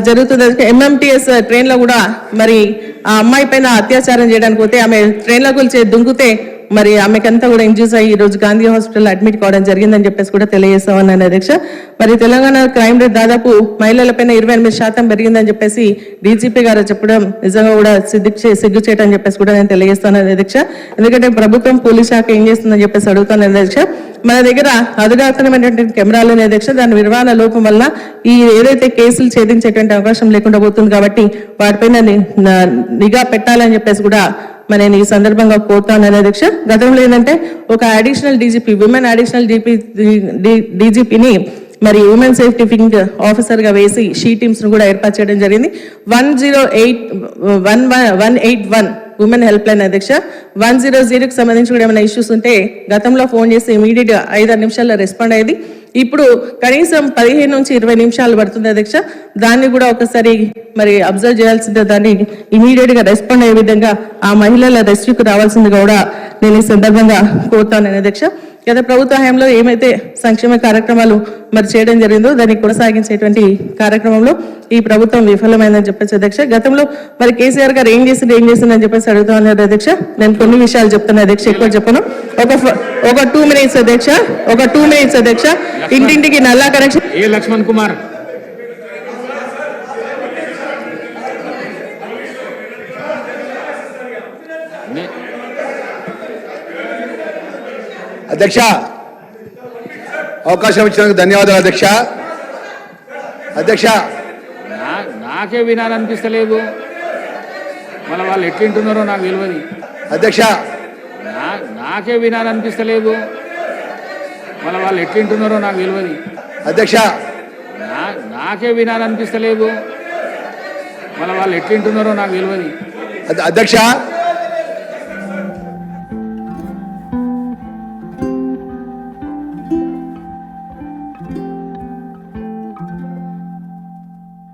జరుగుతుంది. MMTS train లో కూడా మరి ఆ అమ్మాయి పైన అత్యాచారం చేయడానికి పోతే ఆమె ట్రైన్ లో కూల్చే దుంకుతే మరి ఆమెకంతా కూడా ఇంజూస్ అయ్యి ఈ రోజు గాంధీ హాస్పిటల్ అడ్మిట్ కావడం జరిగిందని చెప్పేసి కూడా తెలియజేస్తామన్నాను అధ్యక్ష. మరి తెలంగాణ క్రైమ్ రేట్ దాదాపు మహిళలపైన 28% పెరిగిందని చెప్పేసి డీజీపీ గారు చెప్పడం నిజంగా కూడా సిగ్గు చేయటం అని చెప్పేసి కూడా నేను తెలియజేస్తాను అధ్యక్ష. ఎందుకంటే ప్రభుత్వం పోలీస్ శాఖ ఏం చేస్తుందని చెప్పేసి అడుగుతాను అధ్యక్ష. మన దగ్గర అధునాతనమైనటువంటి కెమెరాలు అధ్యక్ష, దాని నిర్వహణ లోపం వల్ల ఈ ఏదైతే కేసులు ఛేదించేటువంటి అవకాశం లేకుండా పోతుంది కాబట్టి వాటిపైన నిఘా పెట్టాలని చెప్పేసి కూడా మరి నేను ఈ సందర్భంగా కోరుతాను అధ్యక్ష. గతంలో ఏంటంటే ఒక అడిషనల్ డీజీపీ, విమెన్ అడిషనల్ డీజీపీని మరి ఉమెన్ సేఫ్టీ వింగ్ ఆఫీసర్ గా వేసి షీ టీమ్స్ ను కూడా ఏర్పాటు చేయడం జరిగింది. 181 ఉమెన్ హెల్ప్ లైన్ అధ్యక్ష. 100కి సంబంధించి కూడా ఏమైనా ఇష్యూస్ ఉంటే గతంలో ఫోన్ చేసి ఇమీడియట్ గా 5-6 నిమిషాల్లో రెస్పాండ్ అయ్యేది. ఇప్పుడు కనీసం 15 నుంచి 20 నిమిషాలు పడుతుంది అధ్యక్ష. దాన్ని కూడా ఒకసారి మరి అబ్జర్వ్ చేయాల్సిందే, దాన్ని ఇమీడియట్ గా రెస్పాండ్ అయ్యే విధంగా ఆ మహిళల రెస్క్యూకి రావాల్సింది కూడా నేను ఈ సందర్భంగా కోరుతాను అధ్యక్ష. గత ప్రభుత్వ హయాంలో ఏమైతే సంక్షేమ కార్యక్రమాలు మరి చేయడం జరిగిందో దాన్ని కొనసాగించేటువంటి కార్యక్రమంలో ఈ ప్రభుత్వం విఫలమైందని చెప్పేసి అధ్యక్ష. గతంలో మరి కేసీఆర్ గారు ఏం చేసిందని చెప్పేసి అడుగుతా ఉన్నారు అధ్యక్ష. నేను కొన్ని విషయాలు చెప్తాను అధ్యక్ష, ఎక్కువ చెప్పను. ఒక 2 minutes అధ్యక్ష, ఒక 2 minutes అధ్యక్ష. ఇంటింటికి నల్లా కనెక్షన్. లక్ష్మణ్ కుమార్ అధ్యక్ష, అవకాశం ఇచ్చినందుకు ధన్యవాదాలు అధ్యక్ష. అధ్యక్ష, నాకే వినాలనిపిస్తలేదు, మళ్ళీ వాళ్ళు ఎట్లుంటున్నారో నాకు తెలియదు అధ్యక్ష. నాకే వినాలనిపిస్తలేదు, మళ్ళీ వాళ్ళు ఎట్లుంటున్నారో నాకు తెలియదు అధ్యక్ష. నాకే వినాలనిపిస్తలేదు, మళ్ళీ వాళ్ళు ఎట్లుంటున్నారో నాకు తెలియదు అధ్యక్ష.